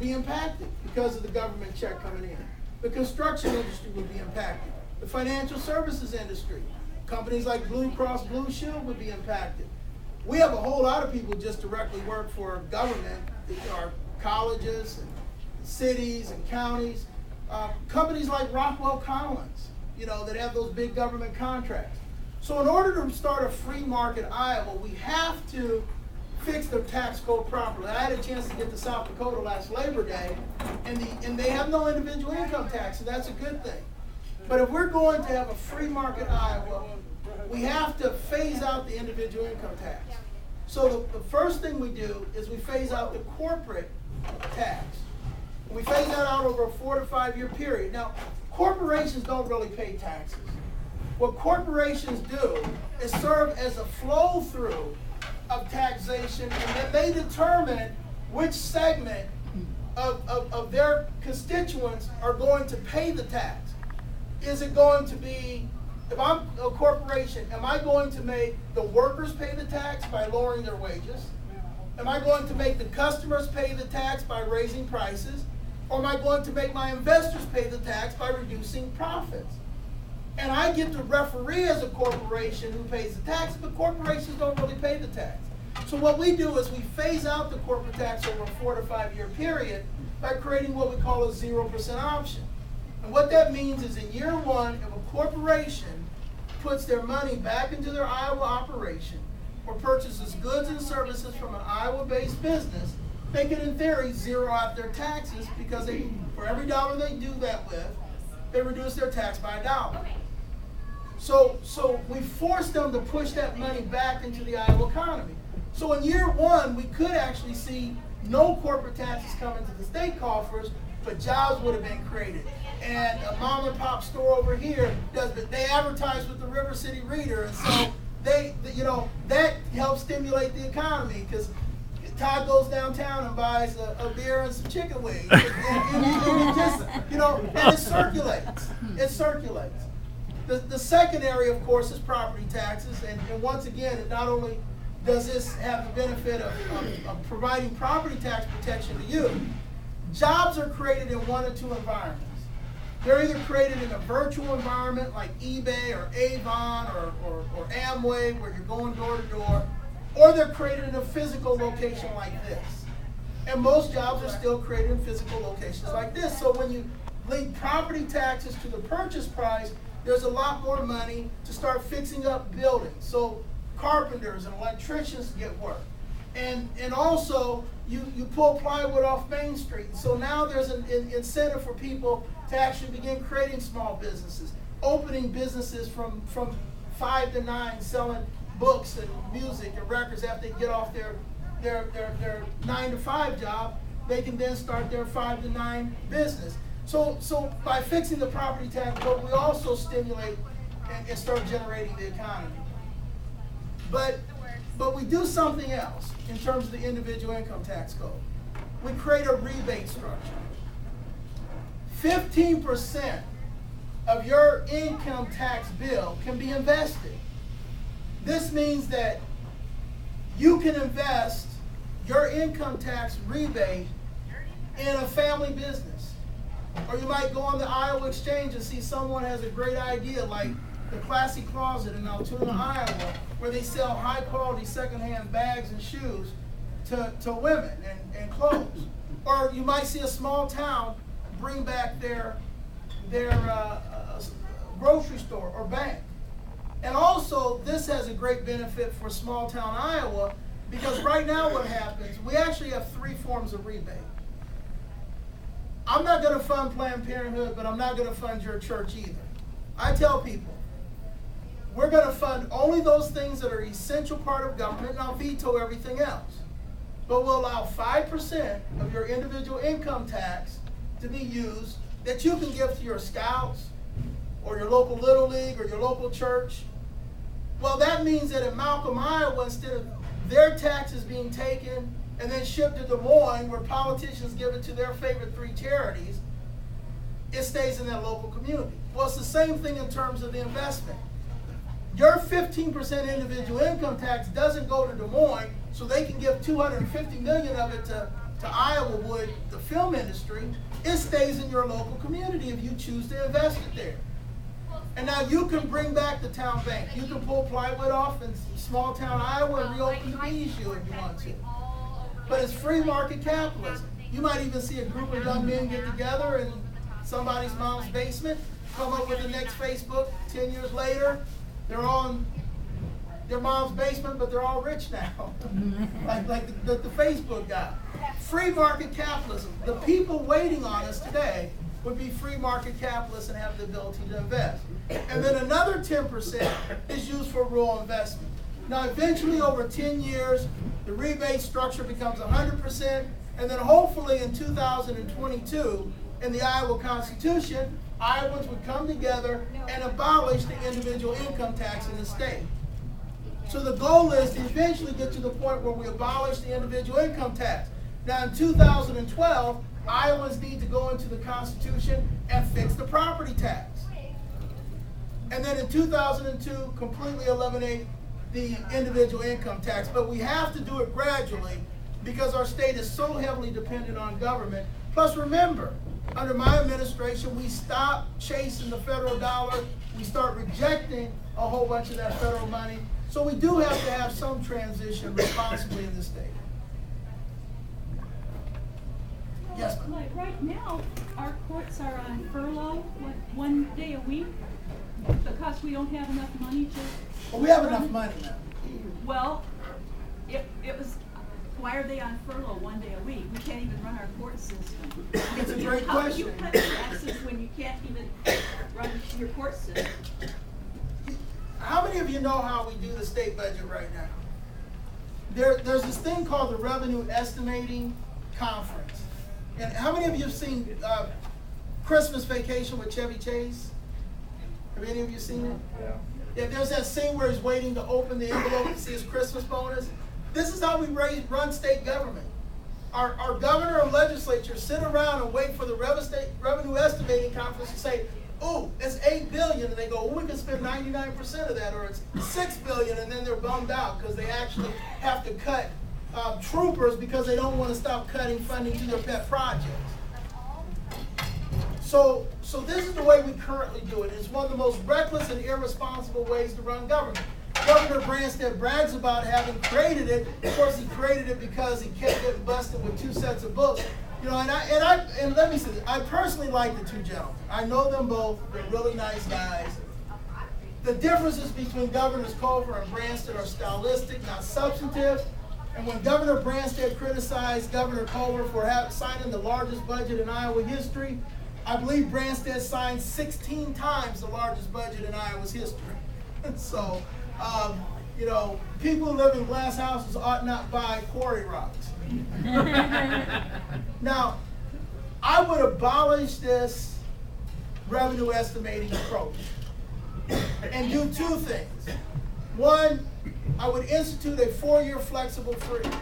would be impacted because of the government check coming in. The construction industry would be impacted. The financial services industry, companies like Blue Cross Blue Shield would be impacted. We have a whole lot of people just directly work for government, our colleges, and cities and counties. Companies like Rockwell Collins, that have those big government contracts. So in order to start a free market Iowa, we have to fix the tax code properly. I had a chance to get to South Dakota last Labor Day, and they have no individual income tax, and that's a good thing. But if we're going to have a free market Iowa, we have to phase out the individual income tax. So the first thing we do is we phase out the corporate tax. We phase that out over a 4 to 5 year period. Now, corporations don't really pay taxes. What corporations do is serve as a flow through of taxation, and then they determine which segment of their constituents are going to pay the tax. Is it going to be, if I'm a corporation, am I going to make the workers pay the tax by lowering their wages? Am I going to make the customers pay the tax by raising prices? Or am I going to make my investors pay the tax by reducing profits? And I get to referee as a corporation who pays the tax, but corporations don't really pay the tax. So what we do is we phase out the corporate tax over a 4 to 5 year period by creating what we call a 0% option. And what that means is in year one, if a corporation puts their money back into their Iowa operation or purchases goods and services from an Iowa-based business, they can, in theory, zero out their taxes because for every dollar they do that with, they reduce their tax by $1. So we force them to push that money back into the Iowa economy. So in year one, we could actually see no corporate taxes come into the state coffers, but jobs would have been created. And a mom and pop store over here they advertise with the River City Reader, and so that helps stimulate the economy because Todd goes downtown and buys a beer and some chicken wings, and it just, and it circulates. It circulates. The second area, of course, is property taxes, and once again, it not only does this have the benefit of providing property tax protection to you, jobs are created in one of two environments. They're either created in a virtual environment like eBay or Avon or Amway, where you're going door to door, or they're created in a physical location like this. And most jobs are still created in physical locations like this. So when you link property taxes to the purchase price, there's a lot more money to start fixing up buildings. So carpenters and electricians get work. And also, you pull plywood off Main Street. So now there's an incentive for people to actually begin creating small businesses, opening businesses from 5 to 9, selling books and music and records. After they get off their 9 to 5 job, they can then start their 5 to 9 business. So by fixing the property tax code, we also stimulate and start generating the economy. But we do something else in terms of the individual income tax code. We create a rebate structure. 15% of your income tax bill can be invested. This means that you can invest your income tax rebate in a family business. Or you might go on the Iowa Exchange and see someone has a great idea, like the Classy Closet in Altoona, Iowa, where they sell high quality secondhand bags and shoes to women and clothes. Or you might see a small town bring back their grocery store or bank. And also, this has a great benefit for small town Iowa, because right now what happens, we actually have 3 forms of rebate. I'm not going to fund Planned Parenthood, but I'm not going to fund your church either. I tell people, we're going to fund only those things that are an essential part of government, and I'll veto everything else. But we'll allow 5% of your individual income tax to be used that you can give to your scouts or your local Little League or your local church. Well, that means that in Malcolm, Iowa, instead of their taxes being taken and then shipped to Des Moines, where politicians give it to their favorite 3 charities, it stays in that local community. Well, it's the same thing in terms of the investment. Your 15% individual income tax doesn't go to Des Moines, so they can give $250 million of it to to Iowa would the film industry. It stays in your local community if you choose to invest it there. And now you can bring back the town bank. You can pull plywood off in small town Iowa and reopen the BSU if you want to. But it's free market capitalism. You might even see a group of young men get together in somebody's mom's basement, come up with the next Facebook 10 years later. They're all in their mom's basement, but they're all rich now. like the Facebook guy. Free market capitalism. The people waiting on us today would be free market capitalists and have the ability to invest. And then another 10% is used for rural investment. Now eventually over 10 years, the rebate structure becomes 100%, and then hopefully in 2022, in the Iowa Constitution, Iowans would come together and abolish the individual income tax in the state. So the goal is to eventually get to the point where we abolish the individual income tax. Now in 2012, Iowans need to go into the Constitution and fix the property tax. And then in 2002, completely eliminate the individual income tax. But we have to do it gradually because our state is so heavily dependent on government. Plus remember, under my administration, we stop chasing the federal dollar. We start rejecting a whole bunch of that federal money. So we do have to have some transition responsibly in the state. Yes, ma'am. Like right now, our courts are on furlough, one day a week, because we don't have enough money to. Well, we have enough money now. Well, it was. Why are they on furlough one day a week? We can't even run our court system. It's a great How question. do you cut taxes when you can't even run your court system? How many of you know how we do the state budget right now? There's this thing called the Revenue Estimating Conference. And how many of you have seen Christmas Vacation with Chevy Chase? Have any of you seen it? Yeah, there's that scene where he's waiting to open the envelope to see his Christmas bonus. This is how we run state government. Our governor and legislature sit around and wait for the Revenue Estimating Conference to say, oh, it's $8 billion, and they go, well, we can spend 99% of that, or it's $6 billion, and then they're bummed out because they actually have to cut troopers because they don't want to stop cutting funding to their pet projects. So this is the way we currently do it. It's one of the most reckless and irresponsible ways to run government. Governor Branstad brags about having created it. Of course, he created it because he kept getting busted with 2 sets of books. You know, and let me say this, I personally like the two gentlemen. I know them both. They're really nice guys. The differences between Governors Culver and Branstad are stylistic, not substantive. And when Governor Branstad criticized Governor Culver for signing the largest budget in Iowa history, I believe Branstad signed 16 times the largest budget in Iowa's history. So, you know, people who live in glass houses ought not buy quarry rocks. Now, I would abolish this revenue estimating approach and do 2 things. One, I would institute a 4-year flexible freeze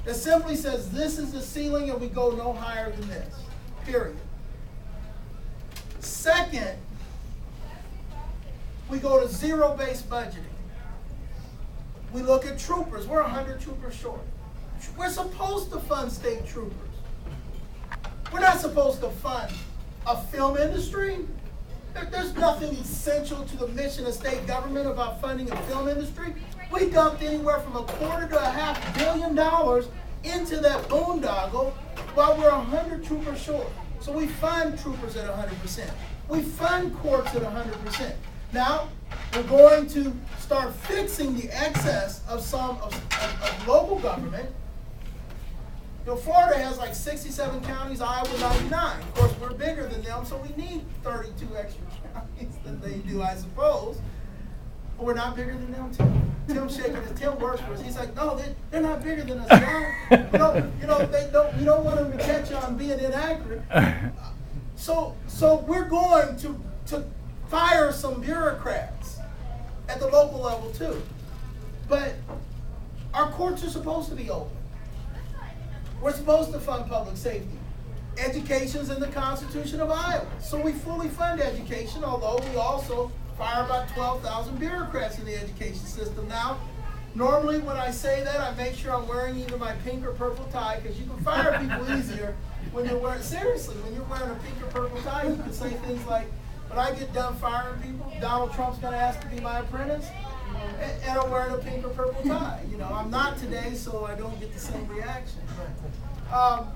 that simply says this is the ceiling and we go no higher than this, period. Second, we go to zero-based budgeting. We look at troopers. We're 100 troopers short. We're supposed to fund state troopers. We're not supposed to fund a film industry. There's nothing essential to the mission of state government about funding a film industry. We dumped anywhere from $250 to $500 million into that boondoggle while we're 100 troopers short. So we fund troopers at 100%. We fund courts at 100%. Now, we're going to start fixing the excess of some of local government. You know, Florida has like 67 counties, Iowa 99. Of course, we're bigger than them, so we need 32 extra counties than they do, I suppose. But we're not bigger than them, Tim. Tim's shaking his Tim works for us. He's like, no, they're not bigger than us. We don't want them to catch on being inaccurate. So we're going to fire some bureaucrats at the local level too. But our courts are supposed to be open. We're supposed to fund public safety. Education's in the Constitution of Iowa. So we fully fund education, although we also fire about 12,000 bureaucrats in the education system now. Normally, when I say that, I make sure I'm wearing either my pink or purple tie, because you can fire people easier when you're wearing, seriously, when you're wearing a pink or purple tie, you can say things like, when I get done firing people, Donald Trump's going to ask to be my apprentice, and I'm wearing a pink or purple tie. You know, I'm not today, so I don't get the same reaction. But,